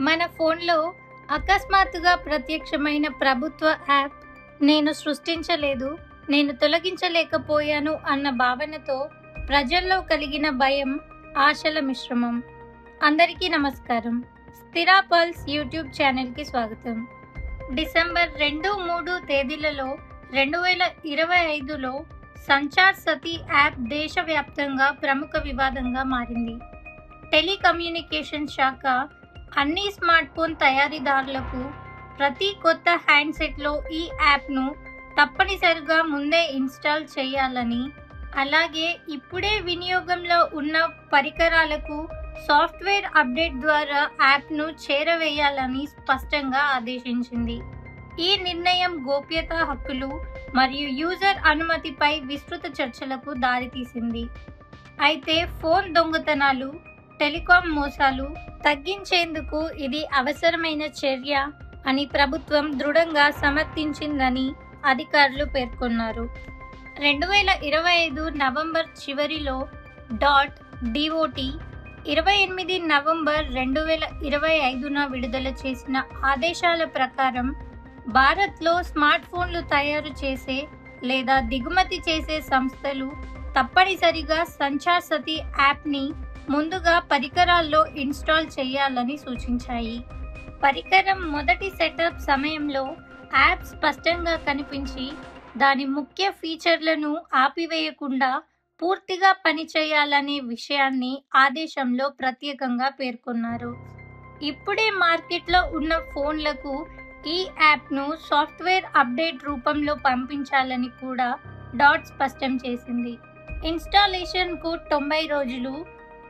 మన ఫోన్లో అకస్మాత్తుగా ప్రత్యక్షమైన ప్రభుత్వ యాప్ నేను సృష్టించలేదు, నేను తొలగించలేకపోయాను అన్న భావనతో ప్రజల్లో కలిగిన భయం, ఆశల మిశ్రమం. అందరికీ నమస్కారం. స్థిర పల్స్ యూట్యూబ్ ఛానల్కి స్వాగతం. డిసెంబర్ 2-3 తేదీలలో 2025లో సంచార్ సతి యాప్ దేశవ్యాప్తంగా ప్రముఖ వివాదంగా మారింది. టెలికమ్యూనికేషన్ శాఖ అన్ని స్మార్ట్ ఫోన్ తయారీదారులకు ప్రతి కొత్త హ్యాండ్సెట్లో ఈ యాప్ను తప్పనిసరిగా ముందే ఇన్స్టాల్ చేయాలని, అలాగే ఇప్పుడే వినియోగంలో ఉన్న పరికరాలకు సాఫ్ట్వేర్ అప్డేట్ ద్వారా యాప్ను చేరవేయాలని స్పష్టంగా ఆదేశించింది. ఈ నిర్ణయం గోప్యతా హక్కులు మరియు యూజర్ అనుమతిపై విస్తృత చర్చలకు దారితీసింది. అయితే ఫోన్ దొంగతనాలు, టెలికాం మోసాలు తగ్గించేందుకు ఇది అవసరమైన చర్య అని ప్రభుత్వం దృఢంగా సమర్థించిందని అధికారులు పేర్కొన్నారు. 2025 నవంబర్ చివరిలో .dot 28 నవంబర్ 2025న విడుదల చేసిన ఆదేశాల ప్రకారం భారత్లో స్మార్ట్ ఫోన్లు తయారు చేసే లేదా దిగుమతి చేసే సంస్థలు తప్పనిసరిగా సంచార్ సతి యాప్ని ముందుగా పరికరాల్లో ఇన్స్టాల్ చేయాలని సూచించాయి. పరికరం మొదటి సెటప్ సమయంలో యాప్ స్పష్టంగా కనిపించి దాని ముఖ్య ఫీచర్లను ఆపివేయకుండా పూర్తిగా పనిచేయాలనే విషయాన్ని ఆదేశంలో ప్రత్యేకంగా పేర్కొన్నారు. ఇప్పుడే మార్కెట్లో ఉన్న ఫోన్లకు ఈ యాప్ను సాఫ్ట్వేర్ అప్డేట్ రూపంలో పంపించాలని కూడా డాట్ స్పష్టం చేసింది. ఇన్స్టాలేషన్కు 90 రోజులు,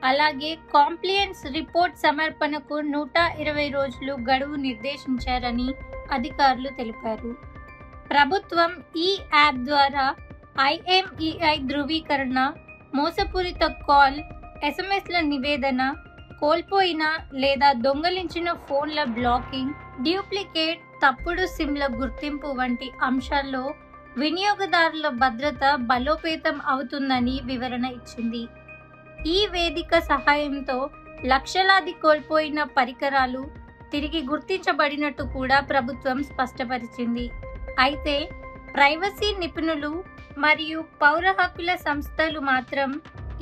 అలాగే కాంప్లియన్స్ రిపోర్ట్ సమర్పణకు 120 రోజులు గడువు నిర్దేశించారని అధికారులు తెలిపారు. ప్రభుత్వం ఈ యాప్ ద్వారా IMEI ధృవీకరణ, మోసపూరిత కాల్, SMS ల నివేదన, కోల్పోయిన లేదా దొంగలించిన ఫోన్ల బ్లాకింగ్, డ్యూప్లికేట్, తప్పుడు సిమ్ల గుర్తింపు వంటి అంశాల్లో వినియోగదారుల భద్రత బలోపేతం అవుతుందని వివరణ ఇచ్చింది. ఈ వేదిక సహాయంతో లక్షలాది కోల్పోయిన పరికరాలు తిరిగి గుర్తించబడినట్టు కూడా ప్రభుత్వం స్పష్టపరిచింది. అయితే ప్రైవసీ నిపుణులు మరియు పౌర హక్కుల సంస్థలు మాత్రం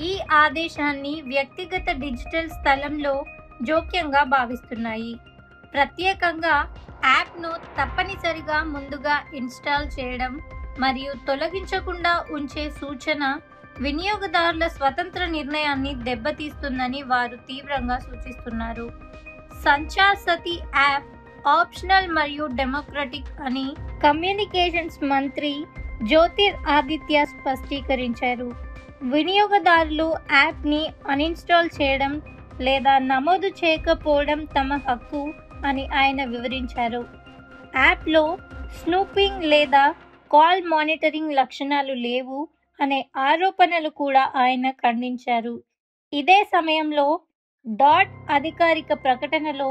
ఈ ఆదేశాన్ని వ్యక్తిగత డిజిటల్ స్థలంలో జోక్యంగా భావిస్తున్నాయి. ప్రత్యేకంగా యాప్ను తప్పనిసరిగా ముందుగా ఇన్స్టాల్ చేయడం మరియు తొలగించకుండా ఉంచే సూచన వినియోగదారుల స్వతంత్ర నిర్ణయాన్ని దెబ్బతీస్తుందని వారు తీవ్రంగా సూచిస్తున్నారు. సంచార్ సతి యాప్ ఆప్షనల్ మరియు డెమోక్రటిక్ అని కమ్యూనికేషన్స్ మంత్రి జ్యోతిర్ ఆదిత్య స్పష్టీకరించారు. వినియోగదారులు యాప్ని అన్ఇన్స్టాల్ చేయడం లేదా నమోదు చేయకపోవడం తమ హక్కు అని ఆయన వివరించారు. యాప్లో స్నూపింగ్ లేదా కాల్ మానిటరింగ్ లక్షణాలు లేవు అనే ఆరోపణలు కూడా ఆయన ఖండించారు. ఇదే సమయంలో డాట్ అధికారిక ప్రకటనలో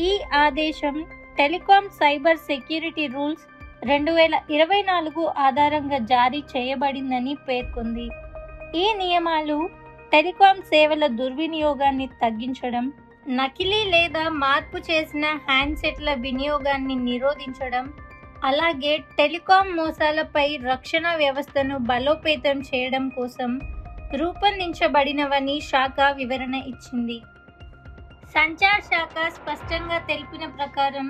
ఈ ఆదేశం టెలికాం సైబర్ సెక్యూరిటీ రూల్స్ 2024 ఆధారంగా జారీ చేయబడిందని పేర్కొంది. ఈ నియమాలు టెలికాం సేవల దుర్వినియోగాన్ని తగ్గించడం, నకిలీ లేదా మార్పు చేసిన హ్యాండ్సెట్ల వినియోగాన్ని నిరోధించడం, అలాగే టెలికాం మోసాలపై రక్షణ వ్యవస్థను బలోపేతం చేయడం కోసం రూపొందించబడినవని శాఖ వివరణ ఇచ్చింది. సంచార్ శాఖ స్పష్టంగా తెలిపిన ప్రకారం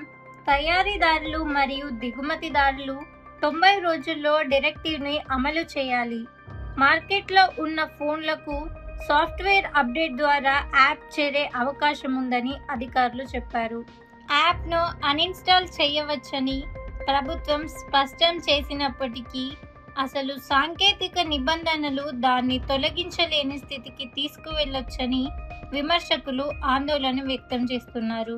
తయారీదారులు మరియు దిగుమతిదారులు 90 రోజుల్లో డైరెక్టివ్ని అమలు చేయాలి. మార్కెట్లో ఉన్న ఫోన్లకు సాఫ్ట్వేర్ అప్డేట్ ద్వారా యాప్ చేరే అవకాశం ఉందని అధికారులు చెప్పారు. యాప్ను అన్ఇన్స్టాల్ చేయవచ్చని ప్రభుత్వం స్పష్టం చేసినప్పటికీ అసలు సాంకేతిక నిబంధనలు దాన్ని తొలగించలేని స్థితికి తీసుకువెళ్ళొచ్చని విమర్శకులు ఆందోళన వ్యక్తం చేస్తున్నారు.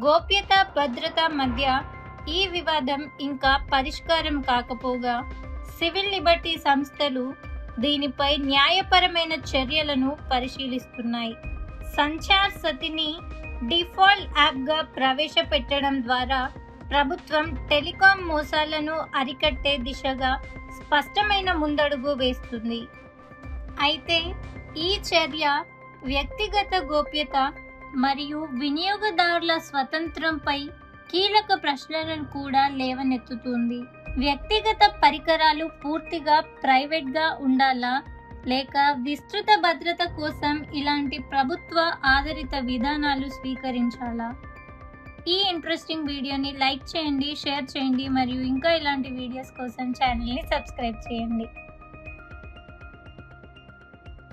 గోప్యత, భద్రత మధ్య ఈ వివాదం ఇంకా పరిష్కారం కాకపోగా సివిల్ లిబర్టీ సంస్థలు దీనిపై న్యాయపరమైన చర్యలను పరిశీలిస్తున్నాయి. సంచార్ సతిని డిఫాల్ట్ యాప్గా ప్రవేశపెట్టడం ద్వారా ప్రభుత్వం టెలికాం మోసాలను అరికట్టే దిశగా స్పష్టమైన ముందడుగు వేస్తుంది. అయితే ఈ చర్య వ్యక్తిగత గోప్యత మరియు వినియోగదారుల స్వతంత్రంపై కీలక ప్రశ్నలను కూడా లేవనెత్తుతుంది. వ్యక్తిగత పరికరాలు పూర్తిగా ప్రైవేట్గా ఉండాలా, లేక విస్తృత భద్రత కోసం ఇలాంటి ప్రభుత్వ ఆధారిత విధానాలు స్వీకరించాలా? ఈ ఇంట్రెస్టింగ్ వీడియోని లైక్ చేయండి, షేర్ చేయండి మరియు ఇంకా ఇలాంటి వీడియోస్ కోసం ఛానల్ని సబ్స్క్రైబ్ చేయండి.